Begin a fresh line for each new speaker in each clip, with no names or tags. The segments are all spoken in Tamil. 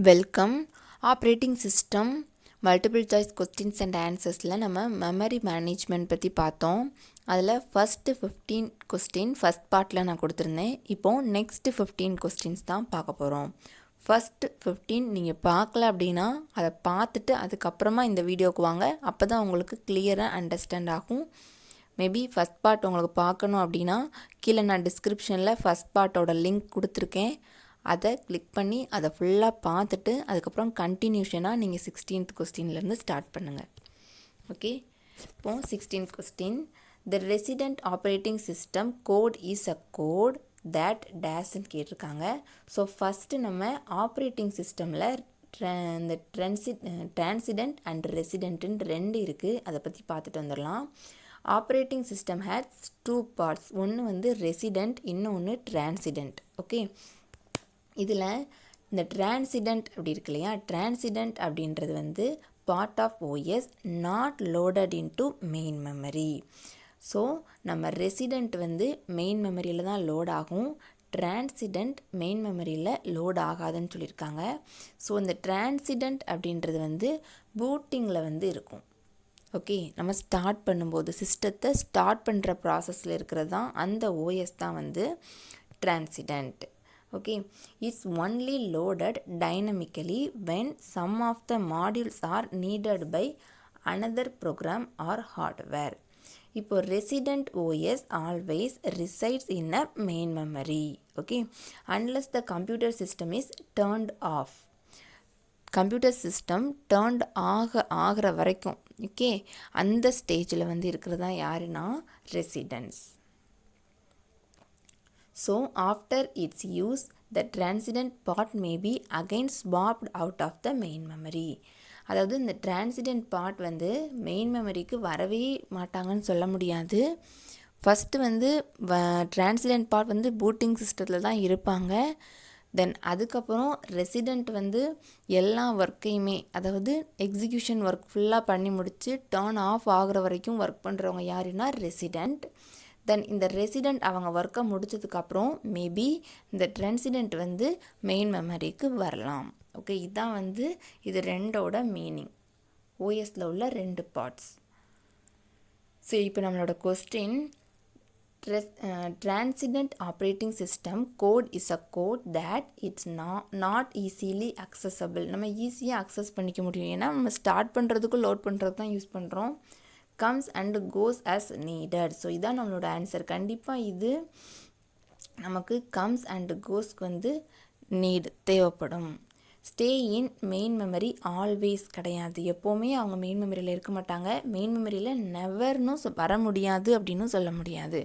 Welcome. Operating system multiple choice questions and ஆன்சர்ஸில் நம்ம மெமரி மேனேஜ்மெண்ட் பற்றி பார்த்தோம். அதில் ஃபஸ்ட்டு 15 கொஸ்டின் ஃபஸ்ட் பார்ட்டில் நான் கொடுத்துருந்தேன். இப்போது நெக்ஸ்ட்டு 15 கொஸ்டின்ஸ் தான் பார்க்க போகிறோம். ஃபஸ்ட்டு 15 நீங்கள் பார்க்கல அப்படின்னா அதை பார்த்துட்டு அதுக்கப்புறமா இந்த வீடியோவுக்கு வாங்க. அப்போ தான் உங்களுக்கு கிளியராக அண்டர்ஸ்டாண்ட் ஆகும். மேபி ஃபஸ்ட் பார்ட் உங்களுக்கு பார்க்கணும் அப்படின்னா கீழே நான் டிஸ்கிரிப்ஷனில் ஃபஸ்ட் பார்ட்டோட லிங்க் கொடுத்துருக்கேன். அதை கிளிக் பண்ணி அதை ஃபுல்லாக பார்த்துட்டு அதுக்கப்புறம் கண்டினியூஷனாக நீங்கள் 16th கொஸ்டின்லேருந்து ஸ்டார்ட் பண்ணுங்கள். ஓகே, இப்போது 16th question. The resident operating system code is a code that டேஸ்ன்னு கேட்டிருக்காங்க. ஸோ ஃபஸ்ட்டு நம்ம ஆப்ரேட்டிங் சிஸ்டமில் இந்த டிரான்சிடென்ட் அண்ட் ரெசிடென்ட்டுன்னு ரெண்டு இருக்குது. அதை பற்றி பார்த்துட்டு வந்துடலாம். Operating system has 2 parts. ஒன்று வந்து ரெசிடென்ட், இன்னொன்று டிரான்சிடென்ட். ஓகே, இதில் இந்த டிரான்சிடென்ட் அப்படி இருக்கு இல்லையா, டிரான்சிடென்ட் அப்படின்றது வந்து part of OS not loaded into main memory. So நம்ம ரெசிடென்ட் வந்து மெயின் மெமரியில் தான் லோட் ஆகும், டிரான்சிடென்ட் மெயின் மெமரியில் லோட் ஆகாதுன்னு சொல்லியிருக்காங்க. ஸோ இந்த டிரான்சிடென்ட் அப்படின்றது வந்து பூட்டிங்கில் வந்து இருக்கும். ஓகே, நம்ம ஸ்டார்ட் பண்ணும்போது சிஸ்டத்தை ஸ்டார்ட் பண்ணுற ப்ராசஸில் இருக்கிறது தான் அந்த ஓஎஸ் தான் வந்து டிரான்சிடென்ட். Okay, it's only loaded dynamically when some of the modules are needed by another program or hardware. இப்போ resident OS always resides in a main memory. Okay, unless the computer system is turned off. Computer system turned ஆகிற வரைக்கும் ஓகே அந்த ஸ்டேஜில் வந்து இருக்கிறது தான் யாருன்னா residence. So after its use, the transient part may be again swapped out of the main memory. அதாவது இந்த டிரான்சிடென்ட் பார்ட் வந்து மெயின் மெமரிக்கு வரவே மாட்டாங்கன்னு சொல்ல முடியாது. ஃபஸ்ட்டு வந்து டிரான்சிடென்ட் பார்ட் வந்து பூட்டிங் சிஸ்டத்தில் தான் இருப்பாங்க. தென் அதுக்கப்புறம் ரெசிடென்ட் வந்து எல்லா ஒர்க்கையுமே, அதாவது எக்ஸிக்யூஷன் ஒர்க் ஃபுல்லாக பண்ணி முடித்து டர்ன் ஆஃப் ஆகிற வரைக்கும் ஒர்க் பண்ணுறவங்க யாருன்னா ரெசிடென்ட். தென் இந்த ரெசிடென்ட் அவங்க ஒர்க்கை முடித்ததுக்கப்புறம் மேபி இந்த டிரான்சிடென்ட் வந்து மெயின் மெமரிக்கு வரலாம். ஓகே, இதுதான் வந்து இது ரெண்டோட மீனிங், ஓஎஸில் உள்ள 2 பார்ட்ஸ். ஸோ இப்போ நம்மளோட question, transient operating system code is a code that it's not easily accessible. நம்ம ஈஸியாக அக்சஸ் பண்ணிக்க முடியும், ஏன்னா நம்ம ஸ்டார்ட் பண்ணுறதுக்கும் லோட் பண்ணுறதுக்கு தான் யூஸ் பண்ணுறோம். comes and goes as needed. So இதான் நம்மளோட ஆன்சர். கண்டிப்பாக இது நமக்கு comes and goesக்கு வந்து நீட் தேவைப்படும். Stay in main memory always கிடையாது, எப்போவுமே அவங்க மெயின் மெமரியில் இருக்க மாட்டாங்க. மெயின் மெமரியில் நெவர்னும் வர முடியாது அப்படின்னு சொல்ல முடியாது.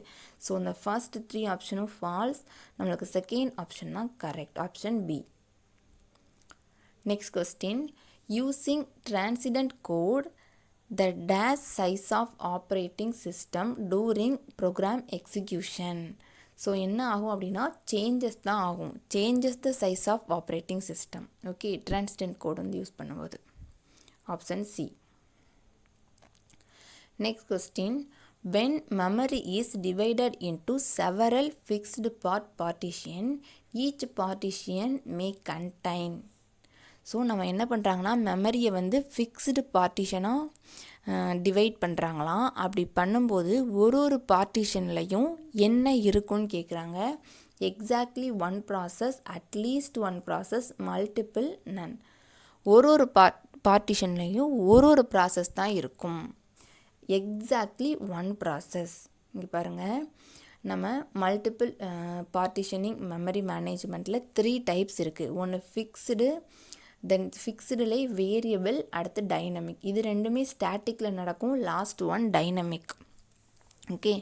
ஸோ இந்த ஃபர்ஸ்ட் 3 ஆப்ஷனும் ஃபால்ஸ். நம்மளுக்கு செகண்ட் ஆப்ஷன் தான் correct, option B. Next question, using transient code the dash size of operating system during program execution. So என்ன ஆகும் அப்படின்னா சேஞ்சஸ் தான் ஆகும், changes the size of operating system. Okay, transient code வந்து யூஸ் பண்ணும்போது, option C. Next question, when memory is divided into several fixed part partition, each partition may contain. So நம்ம என்ன பண்ணுறாங்கன்னா மெமரியை வந்து ஃபிக்ஸ்டு பார்ட்டிஷனாக டிவைட் பண்ணுறாங்களாம். அப்படி பண்ணும்போது ஒரு பார்ட்டிஷன்லையும் என்ன இருக்குன்னு கேட்குறாங்க. Exactly 1 process, at least 1 process, multiple, none. ஒரு பார்ட்டிஷன்லையும் ஒரு ப்ராசஸ் தான் இருக்கும். Exactly 1 process. இங்கே பாருங்கள், நம்ம மல்டிபிள் பார்ட்டிஷனிங் மெமரி மேனேஜ்மெண்ட்டில் 3 டைப்ஸ் இருக்குது. ஒன்று ஃபிக்ஸ்டு, தென் ஃபிக்ஸ்டுலே வேரியபிள், அடுத்து டைனமிக். இது ரெண்டுமே ஸ்டாட்டிக்கில் நடக்கும், last one dynamic. Okay,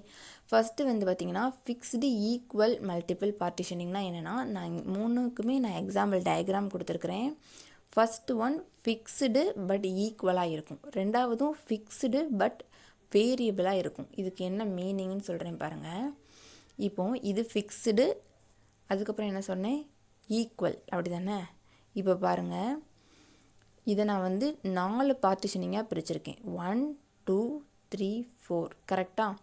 first வந்து பார்த்திங்கன்னா ஃபிக்ஸ்டு ஈக்குவல் மல்டிபிள் பார்ட்டிஷனிங்னா என்னென்னா, நான் 3க்குமே நான் எக்ஸாம்பிள் டயக்ராம் கொடுத்துருக்குறேன். ஃபஸ்ட்டு ஒன் ஃபிக்ஸ்டு பட் ஈக்குவலாக இருக்கும், ரெண்டாவதும் ஃபிக்ஸ்டு பட் வேரியபிளாக இருக்கும். இதுக்கு என்ன மீனிங்னு சொல்கிறேன் பாருங்கள். இப்போது இது ஃபிக்ஸ்டு, அதுக்கப்புறம் என்ன சொன்னேன், ஈக்குவல், அப்படி தானே. இப்போ பாருங்கள், இதை நான் வந்து 4 பார்ட்டிஷனிங்காக பிரிச்சுருக்கேன், 1 2 3 4, கரெக்டாக.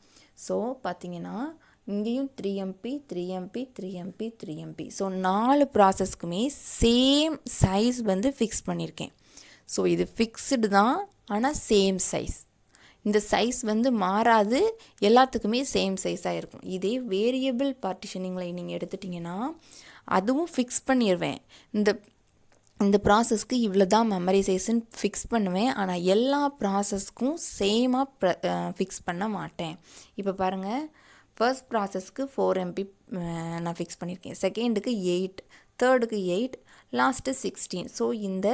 ஸோ பார்த்திங்கன்னா இங்கேயும் 3 MB 3 MB 3 MB 3 MB. So 4 ப்ராசஸ்க்குமே சேம் சைஸ் வந்து ஃபிக்ஸ் பண்ணியிருக்கேன். ஸோ இது ஃபிக்ஸ்டு தான், ஆனால் சேம் சைஸ். இந்த சைஸ் வந்து மாறாது, எல்லாத்துக்குமே சேம் சைஸாக இருக்கும். இதே வேரியபிள் பார்ட்டிஷனிங்கில் நீங்கள் எடுத்துட்டிங்கன்னா அதுவும் ஃபிக்ஸ் பண்ணிடுவேன். இந்த ப்ராசஸ்க்கு இவ்வளோ தான் மெமரி சைஸ்ன்னு ஃபிக்ஸ் பண்ணுவேன், ஆனால் எல்லா ப்ராசஸ்க்கும் சேமாக ஃபிக்ஸ் பண்ண மாட்டேன். இப்போ பாருங்கள், ஃபர்ஸ்ட் ப்ராசஸ்க்கு 4 MB நான் ஃபிக்ஸ் பண்ணியிருக்கேன், செகண்டுக்கு 8, தேர்டுக்கு 8, லாஸ்ட்டு 16. ஸோ இந்த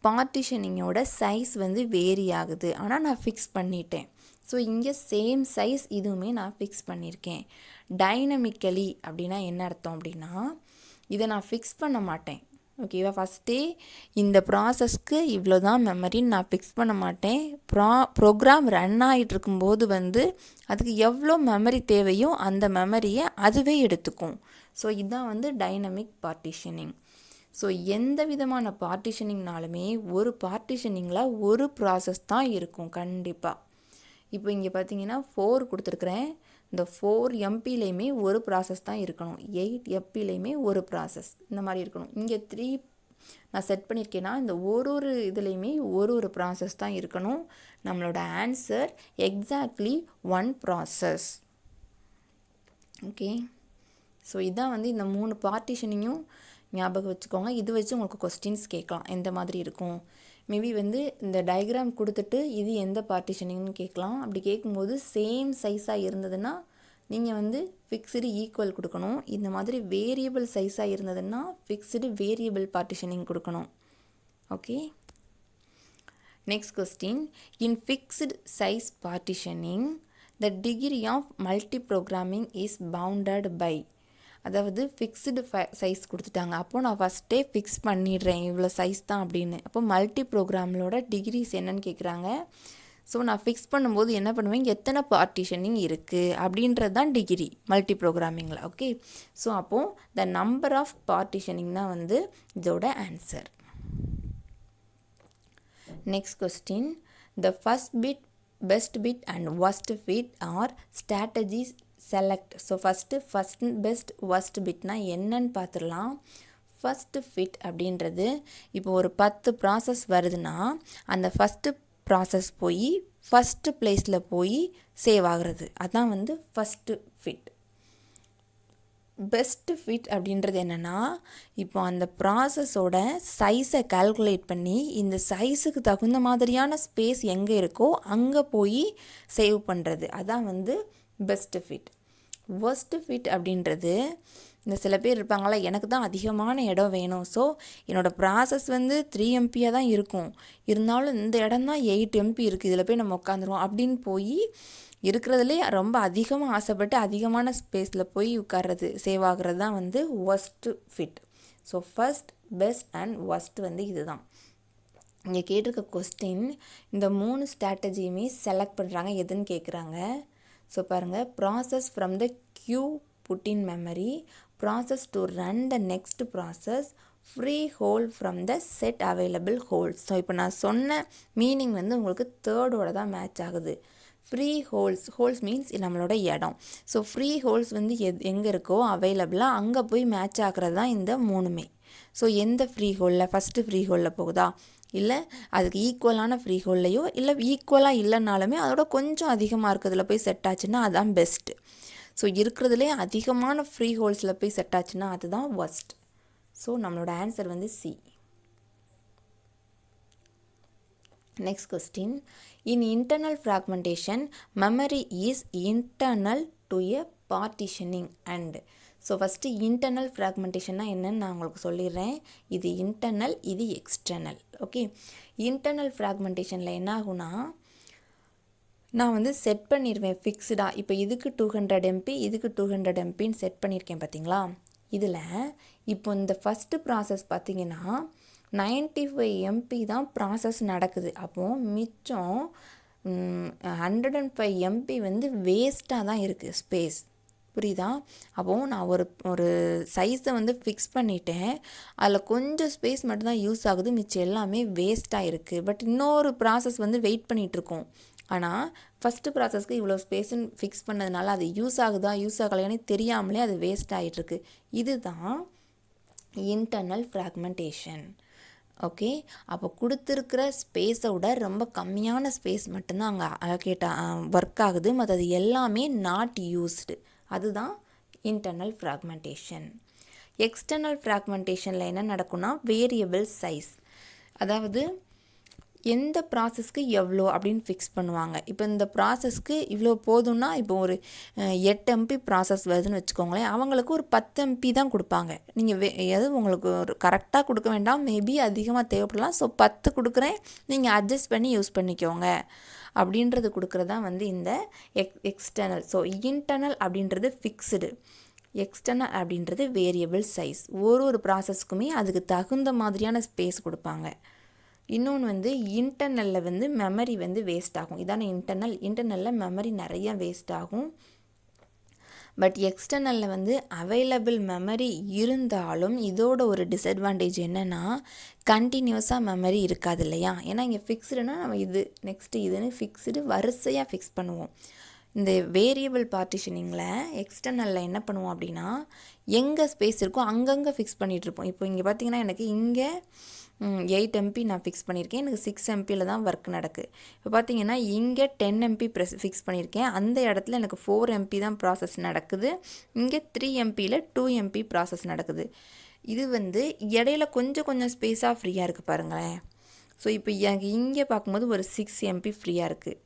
பார்ட்டிஷனிங்கோட சைஸ் வந்து வேரி ஆகுது, ஆனால் நான் ஃபிக்ஸ் பண்ணிட்டேன். ஸோ இங்கே சேம் சைஸ் இதுவுமே நான் ஃபிக்ஸ் பண்ணியிருக்கேன். டைனமிக்கலி அப்படின்னா என்ன அர்த்தம் அப்படின்னா, இதை நான் ஃபிக்ஸ் பண்ண மாட்டேன். ஓகேவா, ஃபஸ்ட்டே இந்த ப்ராசஸ்க்கு இவ்வளோ தான் மெமரின்னு நான் ஃபிக்ஸ் பண்ண மாட்டேன். ப்ரோக்ராம் ரன் ஆகிட்டு இருக்கும்போது வந்து அதுக்கு எவ்வளோ மெமரி தேவையோ அந்த மெமரியை அதுவே எடுத்துக்கும். ஸோ இதுதான் வந்து டைனமிக் பார்ட்டிஷனிங். ஸோ எந்த விதமான பார்ட்டிஷனிங்னாலுமே ஒரு பார்ட்டிஷனிங்கில் ஒரு ப்ராசஸ் தான் இருக்கும் கண்டிப்பாக. இப்போ இங்கே பார்த்தீங்கன்னா 4 கொடுத்துருக்குறேன். இந்த 4 MBலையுமே ஒரு ப்ராசஸ் தான் இருக்கணும், 8 MBலையுமே ஒரு ப்ராசஸ் இந்த மாதிரி இருக்கணும். இங்கே 3 நான் செட் பண்ணியிருக்கேன்னா இந்த ஒரு இதுலேயுமே ஒரு ப்ராசஸ் தான் இருக்கணும். நம்மளோட answer exactly 1 process. Okay, so இதான் வந்து இந்த 3 பார்ட்டிஷனிங்கும் ஞாபகம் வச்சுக்கோங்க. இது வச்சு உங்களுக்கு கொஸ்டின்ஸ் கேட்கலாம், எந்த மாதிரி இருக்கும். மேபி வந்து இந்த டயக்ராம் கொடுத்துட்டு இது எந்த பார்ட்டிஷனிங்னு கேட்கலாம். அப்படி கேட்கும்போது சேம் சைஸாக இருந்ததுன்னா நீங்கள் வந்து ஃபிக்ஸ்டு ஈக்குவல் கொடுக்கணும். இந்த மாதிரி வேரியபிள் சைஸாக இருந்ததுன்னா ஃபிக்ஸ்டு வேரியபிள் பார்ட்டிஷனிங் கொடுக்கணும். Okay, next question. In fixed size partitioning the degree of multiprogramming is bounded by. அதாவது ஃபிக்ஸ்டு சைஸ் கொடுத்துட்டாங்க, அப்போது நான் ஃபஸ்ட்டே ஃபிக்ஸ் பண்ணிடுறேன் இவ்வளோ சைஸ் தான் அப்படின்னு. அப்போ மல்டி ப்ரோக்ராமோட டிகிரிஸ் என்னன்னு கேட்குறாங்க. ஸோ நான் ஃபிக்ஸ் பண்ணும்போது என்ன பண்ணுவேன், எத்தனை பார்ட்டிஷனிங் இருக்குது அப்படின்றது தான் டிகிரி மல்டி ப்ரோக்ராமிங்கில். ஓகே, ஸோ அப்போது த நம்பர் ஆஃப் பார்ட்டிஷனிங் தான் வந்து இதோட ஆன்சர். Next question. The first fit, best fit and worst fit are strategies select. So first best worst பிட்னா என்னன்னு பார்த்துடலாம். ஃபஸ்ட்டு ஃபிட் அப்படின்றது, இப்போ ஒரு 10 ப்ராசஸ் வருதுன்னா அந்த ஃபஸ்ட்டு ப்ராசஸ் போய் ஃபஸ்ட்டு பிளேஸில் போய் சேவ் ஆகிறது, அதான் வந்து ஃபஸ்ட்டு ஃபிட். பெஸ்ட்டு ஃபிட் அப்படின்றது என்னென்னா, இப்போ அந்த ப்ராசஸோட சைஸை கால்குலேட் பண்ணி இந்த சைஸுக்கு தகுந்த மாதிரியான ஸ்பேஸ் எங்கே இருக்கோ அங்கே போய் சேவ் பண்ணுறது, அதான் வந்து பெஸ்ட்டு ஃபிட். ஒர்ஸ்ட் ஃபிட் அப்படின்றது, இந்த சில பேர் இருப்பாங்களா, எனக்கு தான் அதிகமான இடம் வேணும், ஸோ என்னோடய ப்ராசஸ் வந்து 3 MBயாக தான் இருக்கும், இருந்தாலும் இந்த இடம் தான் 8 MB இருக்குது, இதில் போய் நம்ம உட்காந்துருவோம் அப்படின்னு போய் இருக்கிறதுலே ரொம்ப அதிகமாக ஆசைப்பட்டு அதிகமான ஸ்பேஸில் போய் உட்கார்றது, சேவ் ஆகிறது தான் வந்து worst fit. So first, best and worst வந்து இதுதான். இங்கே கேட்டிருக்க கொஸ்டின், இந்த 3 ஸ்ட்ராட்டஜியுமே செலக்ட் பண்ணுறாங்க, எதுன்னு கேட்குறாங்க. ஸோ பாருங்கள், process from the queue put in memory, process to run the next process, free hold from the set available holds. So இப்போ நான் சொன்ன மீனிங் வந்து உங்களுக்கு தேர்டோட தான் மேட்ச் ஆகுது. ஃப்ரீ ஹோல்ஸ் மீன்ஸ் நம்மளோட இடம். ஸோ ஃப்ரீ ஹோல்ஸ் வந்து எங்கே இருக்கோ அவைலபிளாக அங்கே போய் மேட்ச் ஆகிறது தான் இந்த 3மே. ஸோ எந்த ஃப்ரீ ஹோலில், ஃபஸ்ட்டு ஃப்ரீ ஹோலில் போகுதா, இல்லை அதுக்கு ஈக்குவலான ஃப்ரீ ஹோல்லையோ, இல்லை ஈக்குவலாக இல்லைனாலுமே அதோட கொஞ்சம் அதிகமாக இருக்கிறதுல போய் செட் ஆச்சுன்னா அதுதான் பெஸ்ட்டு. ஸோ இருக்கிறதுலே அதிகமான ஃப்ரீ ஹோல்ஸில் போய் செட் ஆச்சுன்னா அதுதான் ஒர்ஸ்ட். ஸோ நம்மளோட ஆன்சர் வந்து C. Next question. In internal fragmentation memory is internal to a partitioning and. So first internal ஃப்ராக்மெண்டேஷன்னா என்னன்னு நான் உங்களுக்கு சொல்லிடுறேன். இது இன்டர்னல், இது எக்ஸ்டர்னல். ஓகே, இன்டர்னல் ஃப்ராக்மெண்டேஷனில் என்ன ஆகுனா, நான் வந்து செட் பண்ணிடுவேன் ஃபிக்ஸ்டாக. இப்போ இதுக்கு 200 MB, இதுக்கு 200 MBன்னு செட் பண்ணியிருக்கேன் பார்த்தீங்களா. இதில் இப்போ இந்த ஃபஸ்ட்டு ப்ராசஸ் பார்த்திங்கன்னா 95 MB தான் ப்ராசஸ் நடக்குது. அப்போது மிச்சம் 105 MB வந்து வேஸ்ட்டாக தான் இருக்குது ஸ்பேஸ். புரியுதா? அப்போது நான் ஒரு சைஸை வந்து ஃபிக்ஸ் பண்ணிட்டேன், அதில் கொஞ்சம் ஸ்பேஸ் மட்டும்தான் யூஸ் ஆகுது, மிச்சம் எல்லாமே வேஸ்ட்டாக இருக்குது. பட் இன்னொரு ப்ராசஸ் வந்து வெயிட் பண்ணிகிட்ருக்கோம், ஆனால் ஃபஸ்ட்டு ப்ராசஸ்க்கு இவ்வளோ ஸ்பேஸ்ன்னு ஃபிக்ஸ் பண்ணதுனால அது யூஸ் ஆகுதா யூஸ் ஆகலையானே தெரியாமலே அது வேஸ்ட் ஆகிட்டுருக்கு. இதுதான் இன்டர்னல் ஃப்ராக்மெண்டேஷன். ஓகே, அப்போ கொடுத்துருக்கிற ஸ்பேஸை விட ரொம்ப கம்மியான ஸ்பேஸ் மட்டும்தான் அங்கே அலோகேட் ஒர்க் ஆகுது, மற்றது எல்லாமே நாட் யூஸ்டு. அதுதான் இன்டர்னல் ஃப்ராக்மெண்டேஷன். எக்ஸ்டர்னல் ஃப்ராக்மெண்டேஷனில் என்ன நடக்கும்னா வேரியபிள் சைஸ், அதாவது எந்த ப்ராசஸ்க்கு எவ்வளோ அப்படின்னு ஃபிக்ஸ் பண்ணுவாங்க. இப்போ இந்த ப்ராசஸ்க்கு இவ்வளோ போதும்னா, இப்போ ஒரு 8 MB ப்ராசஸ் வருதுன்னு வச்சுக்கோங்களேன், அவங்களுக்கு ஒரு 10 MB தான் கொடுப்பாங்க. நீங்கள் எது உங்களுக்கு ஒரு கரெக்டாக கொடுக்க வேண்டாம், மேபி அதிகமாக தேவைப்படலாம். ஸோ 10 கொடுக்குறேன், நீங்கள் அட்ஜஸ்ட் பண்ணி யூஸ் பண்ணிக்கோங்க அப்படின்றது கொடுக்குறது தான் இந்த எக்ஸ்டர்னல். ஸோ இன்டர்னல் அப்படின்றது ஃபிக்ஸ்டு, எக்ஸ்டர்னல் அப்படின்றது வேரியபிள் சைஸ். ஒரு ப்ராசஸ்க்குமே அதுக்கு தகுந்த மாதிரியான ஸ்பேஸ் கொடுப்பாங்க. இன்னொன்று இன்டர்னலில் மெமரி வேஸ்ட் ஆகும். இதான இன்டர்னலில் மெமரி நிறைய வேஸ்ட் ஆகும். பட் எக்ஸ்டர்னலில் அவைலபிள் மெமரி இருந்தாலும் இதோட ஒரு டிஸ்அட்வான்டேஜ் என்னென்னா கண்டினியூஸாக மெமரி இருக்காது இல்லையா. ஏன்னா இங்கே ஃபிக்ஸ்டுனா நம்ம இது நெக்ஸ்ட்டு இதுன்னு ஃபிக்ஸ்டு வரிசையாக ஃபிக்ஸ் பண்ணுவோம். இந்த வேரியபிள் பார்ட்டிஷனிங்கில் எக்ஸ்டர்னலில் என்ன பண்ணுவோம் அப்படின்னா எங்கே ஸ்பேஸ் இருக்கோ அங்கங்கே ஃபிக்ஸ் பண்ணிகிட்ருப்போம். இப்போ இங்கே பார்த்திங்கன்னா எனக்கு இங்கே 8 MB நான் ஃபிக்ஸ் பண்ணியிருக்கேன், எனக்கு 6 MBயில் தான் ஒர்க் நடக்குது. இப்போ பார்த்தீங்கன்னா இங்கே 10 MB ஃபிக்ஸ் பண்ணியிருக்கேன், அந்த இடத்துல எனக்கு 4 MB தான் ப்ராசஸ் நடக்குது. இங்கே 3 MBயில் 2 MB ப்ராசஸ் நடக்குது. இது இடையில கொஞ்சம் ஸ்பேஸாக ஃப்ரீயாக இருக்குது பாருங்களேன். ஸோ இப்போ எனக்கு இங்கே பார்க்கும்போது ஒரு 6 MB ஃப்ரீயாக இருக்குது,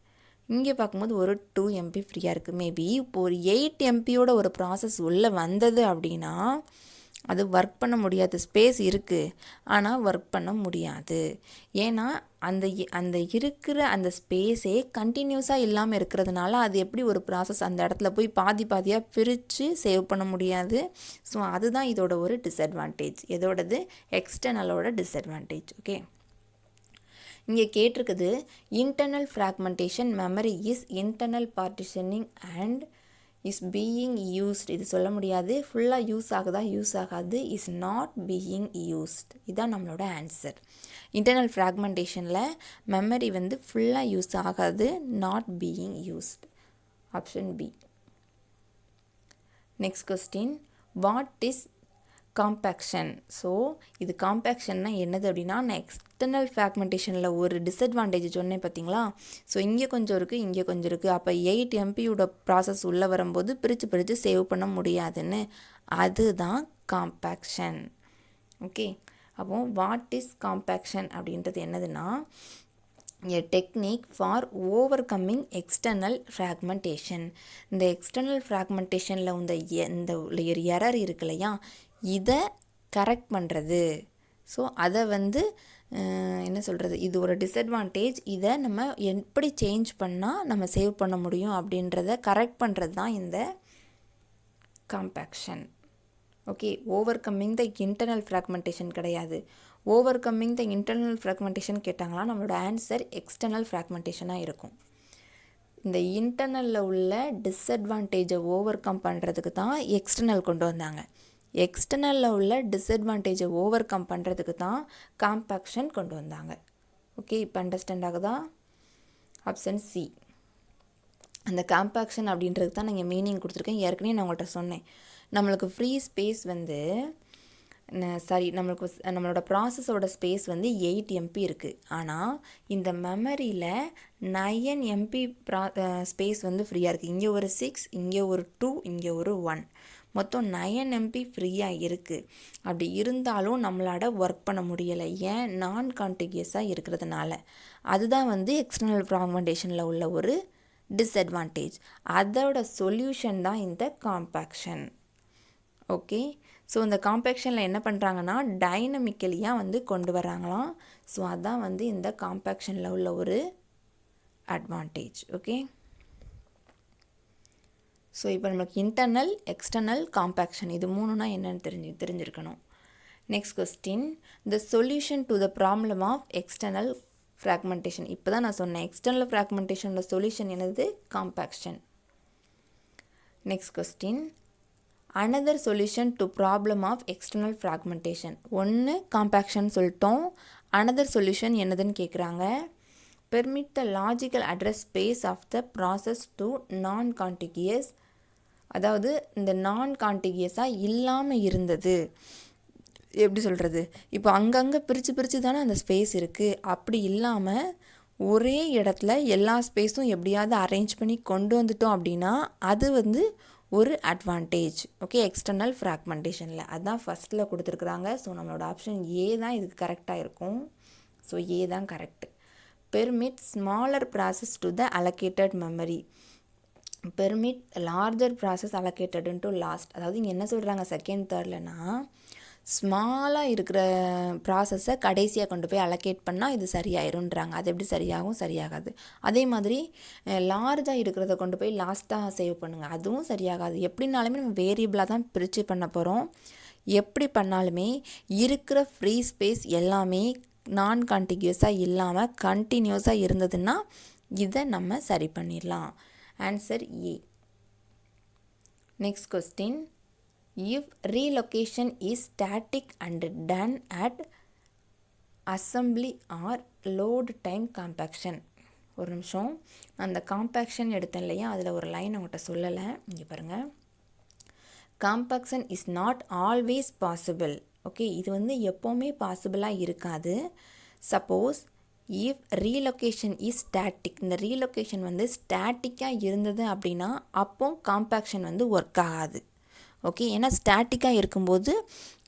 இங்கே பார்க்கும்போது ஒரு 2 MB ஃப்ரீயாக இருக்குது. மேபி இப்போ ஒரு 8 MBயோட ஒரு ப்ராசஸ் உள்ளே வந்தது அப்படின்னா அது ஒர்க் பண்ண முடியாது. ஸ்பேஸ் இருக்குது ஆனால் ஒர்க் பண்ண முடியாது. ஏன்னா அந்த இருக்கிற அந்த ஸ்பேஸே கண்டினியூஸாக இல்லாமல் இருக்கிறதுனால அது எப்படி ஒரு ப்ராசஸ் அந்த இடத்துல போய் பாதியாக பிரித்து சேவ் பண்ண முடியாது. ஸோ அதுதான் இதோட ஒரு டிஸ்அட்வான்டேஜ். எதோடது? எக்ஸ்டர்னலோட டிஸ்அட்வான்டேஜ். ஓகே, இங்கே கேட்டிருக்குது internal fragmentation memory is internal partitioning and is being used. இது சொல்ல முடியாது, ஃபுல்லாக யூஸ் ஆகுதா யூஸ் ஆகாது, இஸ் நாட் பீயிங் யூஸ்ட். இதுதான் நம்மளோட ஆன்சர். இன்டர்னல் ஃப்ராக்மெண்டேஷனில் மெமரி ஃபுல்லாக யூஸ் ஆகாது, not being used. Option B. Next question, what is compaction? So இது காம்பேக்ஷன்னா என்னது அப்படின்னா, நான் எக்ஸ்டர்னல் ஃப்ராக்மெண்டேஷனில் ஒரு டிஸ்அட்வான்டேஜ் சொன்னேன் பார்த்தீங்களா. ஸோ இங்கே கொஞ்சம் இருக்குது, இங்கே கொஞ்சம் இருக்குது. அப்போ 8 MBயோட ப்ராசஸ் உள்ளே வரும்போது பிரித்து சேவ் பண்ண முடியாதுன்னு, அதுதான் காம்பேக்ஷன். ஓகே, அப்போ வாட் இஸ் காம்பேக்ஷன் அப்படின்றது என்னதுன்னா a technique for overcoming external fragmentation. இந்த எக்ஸ்டர்னல் ஃப்ராக்மெண்டேஷனில் இந்த எரர் இருக்கு இல்லையா, இதை கரெக்ட் பண்ணுறது. ஸோ அதை என்ன சொல்கிறது, இது ஒரு டிஸ்அட்வான்டேஜ். இதை நம்ம எப்படி சேஞ்ச் பண்ணால் நம்ம சேவ் பண்ண முடியும் அப்படின்றத கரெக்ட் பண்ணுறது தான் இந்த compaction. Okay, overcoming the internal fragmentation கிடையாது. Overcoming the internal fragmentation கேட்டாங்களா நம்மளோட ஆன்சர் எக்ஸ்டர்னல் ஃப்ராக்மெண்டேஷனாக இருக்கும். இந்த இன்டர்னலில் உள்ள டிஸ்அட்வான்டேஜை ஓவர் கம் பண்ணுறதுக்கு தான் எக்ஸ்டர்னல் கொண்டு வந்தாங்க. எக்ஸ்டர்னலில் உள்ள டிஸ்அட்வான்டேஜை ஓவர் கம் பண்ணுறதுக்கு தான் காம்பேக்ஷன் கொண்டு வந்தாங்க. ஓகே, இப்போ அண்டர்ஸ்டாண்ட் ஆகுதா? Option C. அந்த காம்பேக்ஷன் அப்படின்றதுக்கு தான் நீங்கள் மீனிங் கொடுத்துருக்கேன். ஏற்கனவே நான் உங்கள்கிட்ட சொன்னேன், நம்மளுக்கு ஃப்ரீ ஸ்பேஸ் நம்மளோட ப்ராசஸோட ஸ்பேஸ் 8 MB இருக்குது. ஆனால் இந்த மெமரியில் 9 MB ஸ்பேஸ் ஃப்ரீயாக இருக்குது. இங்கே ஒரு 6, இங்கே ஒரு 2, இங்கே ஒரு 1, மொத்தம் 9 MB ஃப்ரீயாக இருக்குது. அப்படி இருந்தாலும் நம்மளால் ஒர்க் பண்ண முடியலை. ஏன்? நான் கான்டிகியூஸாக இருக்கிறதுனால. அதுதான் எக்ஸ்டர்னல் ஃப்ராக்மெண்டேஷனில் உள்ள ஒரு டிஸ்அட்வான்டேஜ். அதோட சொல்யூஷன் தான் இந்த காம்பேக்ஷன். ஓகே, ஸோ இந்த காம்பேக்ஷனில் என்ன பண்ணுறாங்கன்னா டைனமிக்கலியாக கொண்டு வராங்களாம். ஸோ அதான் இந்த காம்பேக்ஷனில் உள்ள ஒரு அட்வான்டேஜ். ஓகே, ஸோ இப்போ நம்மளுக்கு இன்டர்னல், எக்ஸ்டர்னல், காம்பேக்ஷன் இது மூணுனா என்னென்னு தெரிஞ்சிருக்கணும். Next question, the solution to the problem of external fragmentation. இப்போ தான் நான் சொன்னேன் எக்ஸ்டர்னல் ஃப்ராக்மெண்டேஷனோட சொல்யூஷன் என்னது? Compaction. Next question, another solution to problem of external fragmentation. ஒன்று காம்பேக்ஷன் சொல்லிட்டோம், அனதர் சொல்யூஷன் என்னதுன்னு கேட்குறாங்க. permit the logical address space of the process to non-contiguous, அதாவது இந்த நான் கான்டிகியஸாக இல்லாமல் இருந்தது. எப்படி சொல்கிறது, இப்போ அங்கங்கே பிரித்து தானே அந்த ஸ்பேஸ் இருக்குது. அப்படி இல்லாமல் ஒரே இடத்துல எல்லா ஸ்பேஸும் எப்படியாவது அரேஞ்ச் பண்ணி கொண்டு வந்துட்டோம் அப்படின்னா அது வந்து ஒரு அட்வான்டேஜ். ஓகே, எக்ஸ்டர்னல் ஃப்ராக்மெண்டேஷனில் அதுதான் ஃபஸ்ட்டில் கொடுத்துருக்குறாங்க. ஸோ நம்மளோட ஆப்ஷன் ஏ தான் இதுக்கு கரெக்டாக இருக்கும். ஸோ ஏ தான் correct. Permit smaller process to the allocated memory, permit larger process allocated to last. அதாவது இங்கே என்ன சொல்கிறாங்க செகண்ட் தேர்ட்லனா, ஸ்மாலாக இருக்கிற ப்ராசஸை கடைசியாக கொண்டு போய் அலோகேட் பண்ணால் இது சரியாயிருன்றாங்க. அது எப்படி சரியாகும், சரியாகாது. அதே மாதிரி லார்ஜாக இருக்கிறத கொண்டு போய் லாஸ்ட்டாக சேவ் பண்ணுங்கள், அதுவும் சரியாகாது. எப்படினாலுமே நம்ம வேரியபிளாக தான் பிரித்து பண்ண போகிறோம். எப்படி பண்ணாலுமே இருக்கிற ஃப்ரீ ஸ்பேஸ் எல்லாமே நான் கான்டிகியூஸாக இல்லாமல் கண்டினியூஸாக இருந்ததுன்னா இதை நம்ம சரி பண்ணிடலாம். Answer A. Next question, if relocation is static and done at assembly or load time compaction. ஒரு நிமிஷம், அந்த காம்பேக்ஷன் எடுத்தேன் இல்லையா, அதில் ஒரு லைன் அவங்கள்ட்ட சொல்லலை. இங்கே பாருங்கள், compaction is not always possible. Okay, இது வந்து எப்போவுமே பாசிபிளாக இருக்காது. Suppose if relocation is static, இந்த ரீலொகேஷன் வந்து ஸ்டாட்டிக்காக இருந்தது அப்படின்னா அப்போ காம்பேக்ஷன் வந்து ஒர்க் ஆகாது. ஓகே, ஏன்னா ஸ்டாட்டிக்காக இருக்கும்போது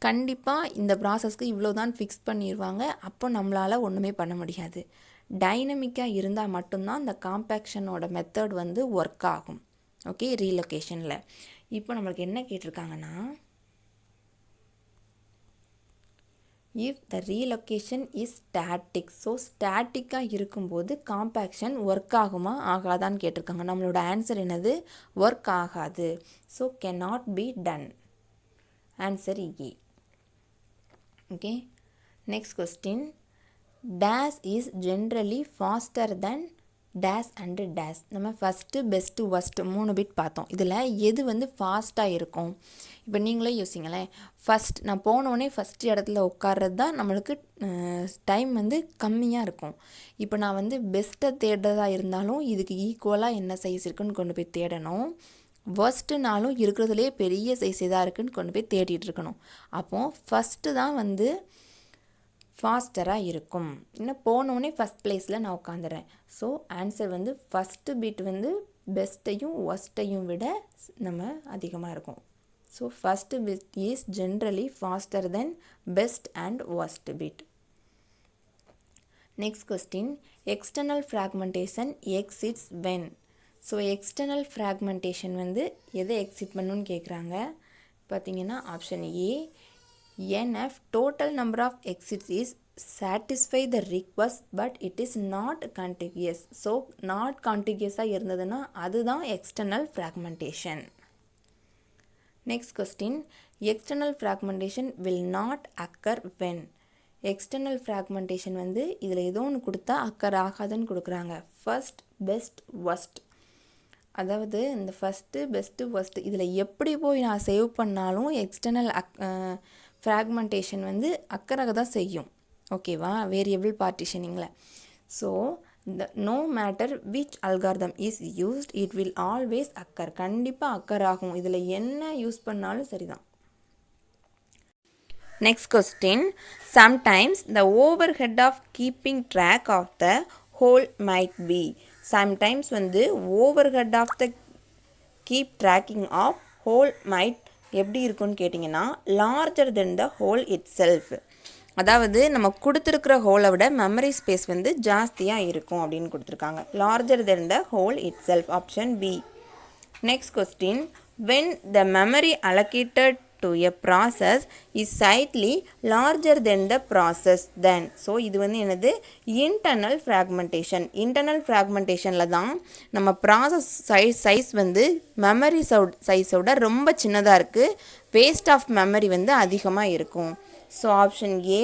கண்டிப்பாக இந்த ப்ராசஸ்க்கு இவ்வளோ தான் ஃபிக்ஸ் பண்ணிடுவாங்க. அப்போ நம்மளால் ஒன்றுமே பண்ண முடியாது. டைனமிக்காக இருந்தால் மட்டும்தான் இந்த காம்பேக்ஷனோட மெத்தட் வந்து ஒர்க் ஆகும். ஓகே, ரீலொகேஷனில் இப்போ நம்மளுக்கு என்ன கேட்டிருக்காங்கன்னா, if the relocation is static. So ஸ்டாட்டிக்காக இருக்கும்போது காம்பேக்ஷன் ஒர்க் ஆகுமா ஆகாதான்னு கேட்டிருக்காங்க. நம்மளோட ஆன்சர் என்னது, ஒர்க் ஆகாது. So cannot be done. Answer A. Okay, next question, days is generally faster than days and days. நம்ம ஃபஸ்ட்டு பெஸ்ட்டு ஒஸ்ட்டு 3 பிட் பார்த்தோம். இதில் எது வந்து ஃபாஸ்ட்டாக இருக்கும்? இப்போ நீங்களே யோசிங்களேன். ஃபஸ்ட் நான் போனோடனே ஃபஸ்ட்டு இடத்துல உட்கார்றது தான் நம்மளுக்கு டைம் வந்து கம்மியாக இருக்கும். இப்போ நான் வந்து பெஸ்ட்டை தேடுறதா இருந்தாலும் இதுக்கு ஈக்குவலாக என்ன சைஸ் இருக்குன்னு கொண்டு போய் தேடணும். ஒஸ்ட்டுனாலும் இருக்கிறதுலே பெரிய சைஸ் எதாக இருக்குன்னு கொண்டு போய் தேடிட்டு இருக்கணும். அப்போது ஃபஸ்ட்டு தான் வந்து ஃபாஸ்டராக இருக்கும். இன்னும் போனோடனே ஃபஸ்ட் ப்ளேஸில் நான் உட்காந்துறேன். ஸோ ஆன்சர் வந்து ஃபஸ்ட்டு பிட் வந்து பெஸ்ட்டையும் ஒஸ்ட்டையும் விட நம்ம அதிகமாக இருக்கும். So first fit is generally faster than best and worst fit. Next question, external fragmentation exists when. So external fragmentation வந்து எதை எக்ஸிட் பண்ணணுன்னு கேட்குறாங்க. பார்த்தீங்கன்னா option A, NF total number of exits is satisfy the request but it is not contiguous. So not contiguous இருந்ததுன்னா அதுதான் external fragmentation. Next question, external fragmentation will not occur when. external fragmentation வந்து இதில் ஏதோ ஒன்று கொடுத்தா அக்கர் ஆகாதுன்னு கொடுக்குறாங்க. ஃபர்ஸ்ட் பெஸ்ட் ஒஸ்ட், அதாவது இந்த ஃபஸ்ட்டு பெஸ்ட்டு ஒஸ்ட்டு இதில் எப்படி போய் நான் சேவ் பண்ணாலும் எக்ஸ்டர்னல் ஃப்ராக்மெண்டேஷன் வந்து அக்கறாக தான் செய்யும். ஓகேவா, வேரியபிள் பார்ட்டிஷனிங்கில். ஸோ இந்த no matter which algorithm is used it will always occur, கண்டிப்பாக அக்கர் ஆகும். இதில் என்ன யூஸ் பண்ணாலும் சரிதான். Next question, sometimes the overhead of keeping track of the hole might be. Sometimes வந்து overhead of the keep tracking of hole might எப்படி இருக்குன்னு கேட்டிங்கன்னா larger than the whole itself. அதாவது நம்ம கொடுத்துருக்கிற ஹோலை விட மெமரி ஸ்பேஸ் வந்து ஜாஸ்தியாக இருக்கும் அப்படின்னு கொடுத்துருக்காங்க. Larger than the whole itself, option B. Next question, when the memory allocated to a process is slightly larger than the process then. So இது வந்து என்னது, இன்டர்னல் ஃப்ராக்மெண்டேஷன். இன்டர்னல் ஃப்ராக்மெண்டேஷனில் தான் நம்ம ப்ராசஸ் சைஸ் வந்து மெமரி சைஸோட ரொம்ப சின்னதாக இருக்குது, வேஸ்ட் ஆஃப் மெமரி வந்து அதிகமாக இருக்கும். So option A,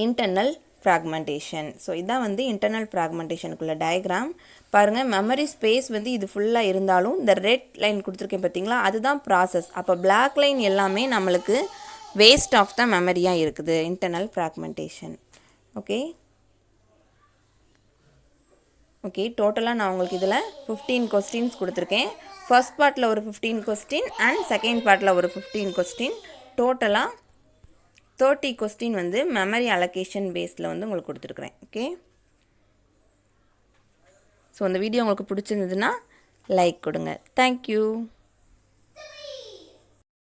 internal fragmentation. So இதான் வந்து இன்டர்னல் ஃப்ராக்மெண்டேஷனுக்குள்ள டயக்ராம். பாருங்கள், மெமரி ஸ்பேஸ் வந்து இது ஃபுல்லாக இருந்தாலும் இந்த ரெட் லைன் கொடுத்துருக்கேன் பார்த்தீங்களா, அதுதான் ப்ராசஸ். அப்போ பிளாக் லைன் எல்லாமே நம்மளுக்கு வேஸ்ட் ஆஃப் த மெமரியாக இருக்குது, இன்டர்னல் ஃப்ராக்மெண்டேஷன். ஓகே, ஓகே, டோட்டலாக நான் உங்களுக்கு இதில் 15 கொஸ்டின்ஸ் கொடுத்துருக்கேன். ஃபர்ஸ்ட் பார்ட்டில் ஒரு 15 கொஸ்டின் அண்ட் செகண்ட் பார்ட்டில் ஒரு 15 கொஸ்டின், டோட்டலாக 30 கொஸ்டின் வந்து மெமரி அலோகேஷன் பேஸில் வந்து உங்களுக்கு கொடுத்துருக்குறேன். ஓகே, ஸோ இந்த வீடியோ உங்களுக்கு பிடிச்சிருந்ததுன்னா லைக் கொடுங்க. தேங்க்யூ.